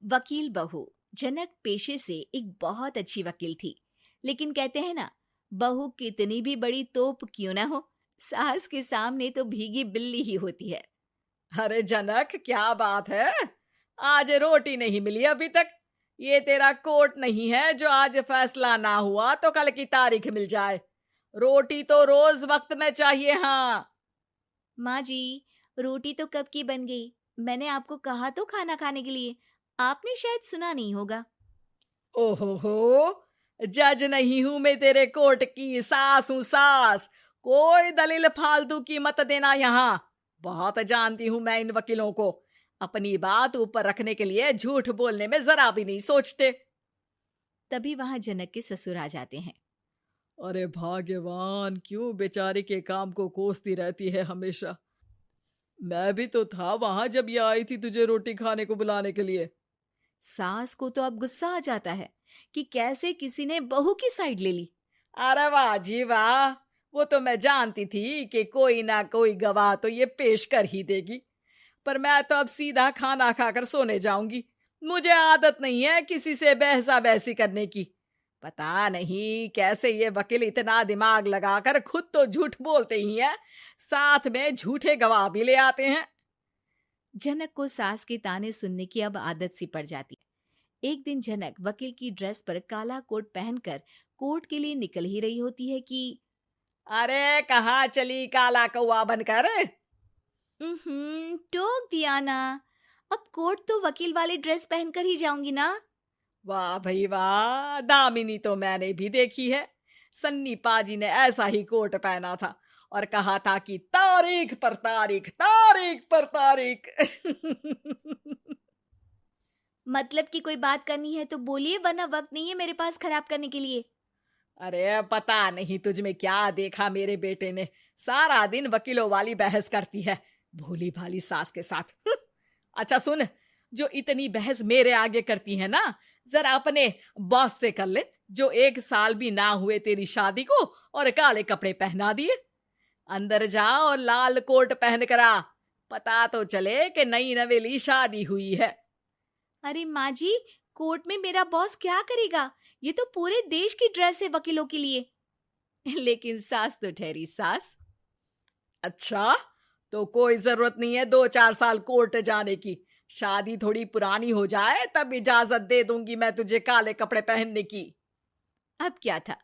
वकील बहू। जनक पेशे से एक बहुत अच्छी वकील थी, लेकिन कहते हैं ना, बहू कितनी भी बड़ी तोप क्यों ना हो, सास के सामने तो भीगी बिल्ली ही होती है। अरे जनक, क्या बात है? आज रोटी नहीं मिली अभी तक। ये तेरा कोर्ट नहीं है जो आज फैसला ना हुआ तो कल की तारीख मिल जाए। रोटी तो रोज वक्त में चाहिए। हाँ। माँ जी, रोटी तो कब की बन गई। मैंने आपको कहा तो खाना खाने के लिए, आपने शायद सुना नहीं होगा। ओहो हो, जज नहीं हूं मैं तेरे कोर्ट की, सास हूं सास। कोई दलील फालतू की मत देना यहाँ। बहुत जानती हूं मैं इन वकीलों को। अपनी बात ऊपर रखने के लिए झूठ बोलने में जरा भी नहीं सोचते। तभी वहां जनक के ससुर आ जाते हैं। अरे भाग्यवान, क्यों बेचारे के काम को कोसती रहती है हमेशा। मैं भी तो था वहां जब ये आई थी तुझे रोटी खाने को बुलाने के लिए। सास को तो अब गुस्सा आ जाता है कि कैसे किसी ने बहू की साइड ले ली। अरे वाह जी वाह, वो तो मैं जानती थी कि कोई ना कोई गवाह तो ये पेश कर ही देगी। पर मैं तो अब सीधा खाना खाकर सोने जाऊंगी। मुझे आदत नहीं है किसी से बहसा बहसी करने की। पता नहीं कैसे ये वकील इतना दिमाग लगाकर खुद तो झूठ बोलते ही हैं, साथ में झूठे गवाह भी ले आते हैं। जनक को सास के ताने सुनने की अब आदत सी पड़ जाती है। एक दिन जनक वकील की ड्रेस पर काला कोट पहनकर कोर्ट के लिए निकल ही रही होती है कि अरे कहाँ चली काला कौवा बनकर? टोक दिया ना। अब कोर्ट तो वकील वाली ड्रेस पहनकर ही जाऊंगी ना। वाह भाई वाह, दामिनी तो मैंने भी देखी है। सन्नी पाजी ने ऐसा ही कोट पहना था और कहा था कि तारीख पर तारीख, तारीख पर तारीख। मतलब कि कोई बात करनी है तो बोलिए, वरना वक्त नहीं है मेरे पास खराब करने के लिए। अरे पता नहीं तुझ में क्या देखा मेरे बेटे ने, सारा दिन वकीलों वाली बहस करती है, भोली भाली सास के साथ। अच्छा सुन, जो इतनी बहस मेरे आगे करती है ना, जरा अपने बॉस से कर ले, जो 1 साल भी ना हुए तेरी शादी को और काले कपड़े पहना दिए। अंदर जा और लाल कोट पहन कर आ, पता तो चले कि नई नवेली शादी हुई है। अरे माँ जी, कोर्ट में मेरा बॉस क्या करेगा? ये तो पूरे देश की ड्रेस है वकीलों के लिए। लेकिन सास तो ठहरी सास। अच्छा, तो कोई जरूरत नहीं है 2-4 साल कोर्ट जाने की। शादी थोड़ी पुरानी हो जाए तब इजाजत दे दूंगी मैं तुझे काले कपड़े पहनने की। अब क्या था,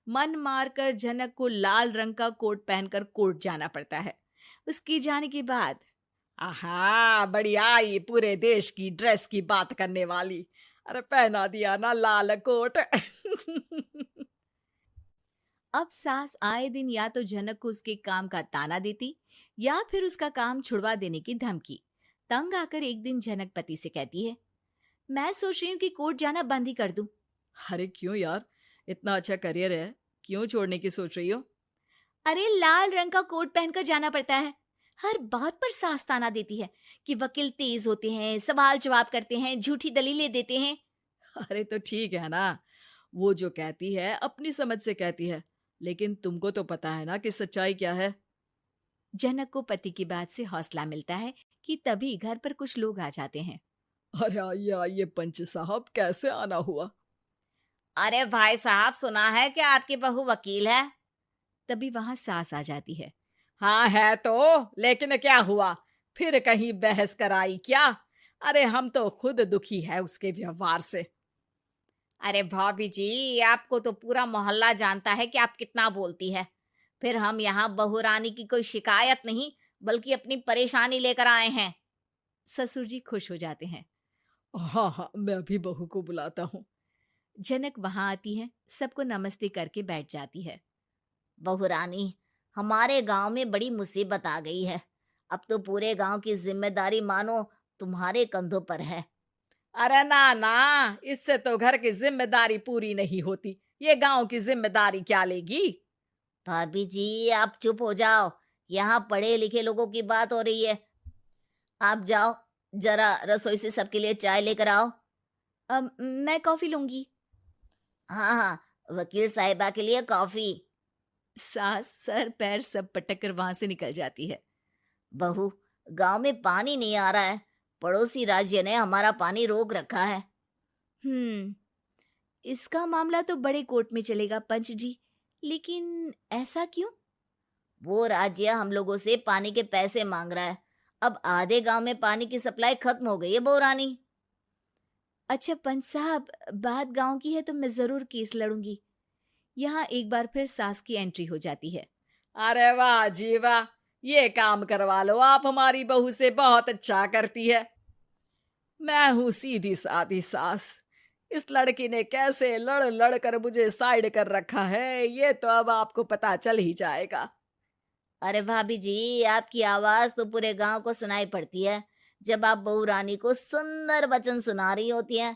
मन मारकर जनक को लाल रंग का कोट पहनकर कोर्ट जाना पड़ता है। उसके जाने के बाद आहा, बढ़िया, ये पूरे देश की ड्रेस की बात करने वाली। अरे पहना दिया ना लाल कोट। अब सास आए दिन या तो जनक को उसके काम का ताना देती, या फिर उसका काम छुड़वा देने की धमकी। तंग आकर एक दिन जनक पति से कहती है, मैं सोच रही हूँ कि कोर्ट जाना बंद ही कर दूं। अरे क्यों यार, इतना अच्छा करियर है, क्यों छोड़ने की सोच रही हो? अरे लाल रंग का कोट पहनकर जाना पड़ता है। हर बात पर सास ताना देती है कि वकील तेज होते हैं, सवाल जवाब करते हैं, झूठी दलीलें देते हैं। अरे तो ठीक है ना, वो जो कहती है अपनी समझ से कहती है, लेकिन तुमको तो पता है ना कि सच्चाई क्या है। जनक को पति की बात से हौसला मिलता है कि तभी घर पर कुछ लोग आ जाते हैं। अरे आइए पंच साहब, कैसे आना हुआ? अरे भाई साहब, सुना है कि आपकी बहू वकील है। तभी वहां सास आ जाती है। हाँ है तो, लेकिन क्या हुआ? फिर कहीं बहस कराई क्या? अरे हम तो खुद दुखी है उसके व्यवहार से। अरे भाभी जी, आपको तो पूरा मोहल्ला जानता है कि आप कितना बोलती है। फिर हम यहाँ बहू रानी की कोई शिकायत नहीं, बल्कि अपनी परेशानी लेकर आए हैं। ससुर जी खुश हो जाते हैं। हाँ हाँ, मैं अभी बहू को बुलाता हूँ। जनक वहां आती है, सबको नमस्ते करके बैठ जाती है। बहू रानी, हमारे गांव में बड़ी मुसीबत आ गई है। अब तो पूरे गांव की जिम्मेदारी मानो तुम्हारे कंधों पर है। अरे ना ना, इससे तो घर की जिम्मेदारी पूरी नहीं होती, ये गांव की जिम्मेदारी क्या लेगी? भाभी जी, आप चुप हो जाओ। यहाँ पढ़े लिखे लोगों की बात हो रही है। आप जाओ, जरा रसोई से सबके लिए चाय लेकर आओ। मैं कॉफी लूंगी। हाँ हाँ, वकील साहिबा के लिए कॉफी। सास सर पैर सब पटक कर वहां से निकल जाती है। बहू, गांव में पानी नहीं आ रहा है, पड़ोसी राज्य ने हमारा पानी रोक रखा है। इसका मामला तो बड़े कोर्ट में चलेगा पंच जी, लेकिन ऐसा क्यों? वो राज्य हम लोगों से पानी के पैसे मांग रहा है। अब आधे गांव में पानी की सप्लाई खत्म हो गई है बहुरानी। अच्छा पंच साहब, बात गांव की है तो मैं जरूर केस लड़ूंगी। यहाँ एक बार फिर सास की एंट्री हो जाती है। अरे वाह जी वाह, ये काम करवा लो, आप हमारी बहू से बहुत अच्छा करती है। मैं हूं सीधी सादी सास। इस लड़की ने कैसे लड़ लड़ कर मुझे साइड कर रखा है, ये तो अब आपको पता चल ही जाएगा। अरे भाभी जी, आपकी आवाज तो पूरे गांव को सुनाई पड़ती है जब आप बहू रानी को सुंदर वचन सुना रही होती हैं।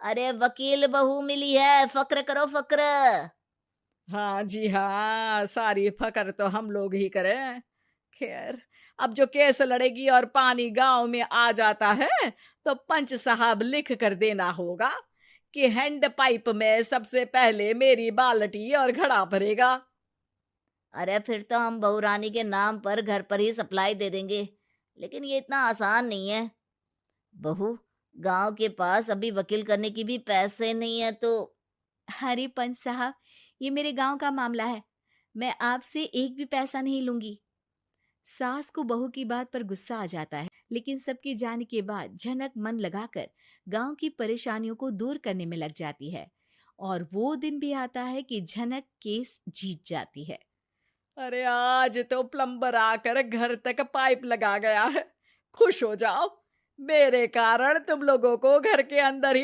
अरे वकील बहू मिली है, फक्र करो फक्र। हाँ जी हाँ, सारी फकर तो हम लोग ही करें। खैर, अब जो केस लड़ेगी और पानी गांव में आ जाता है तो पंच साहब लिख कर देना होगा कि हैंड पाइप में सबसे पहले मेरी बाल्टी और घड़ा भरेगा। अरे फिर तो हम बहू रानी के नाम पर घर पर ही सप्लाई दे देंगे, लेकिन ये इतना आसान नहीं है। बहू, गांव के पास अभी वकील करने की भी पैसे नहीं है तो। अरे पंच साहब, ये मेरे गांव का मामला है, मैं आपसे एक भी पैसा नहीं लूंगी। सास को बहू की बात पर गुस्सा आ जाता है, लेकिन सबके जाने के बाद झनक मन लगाकर गांव की परेशानियों को दूर करने में लग जाती है। और वो दिन भी आता है कि झनक केस जीत जाती है। अरे आज तो प्लम्बर आकर घर तक पाइप लगा गया है। खुश हो जाओ, मेरे कारण तुम लोगों को घर के अंदर ही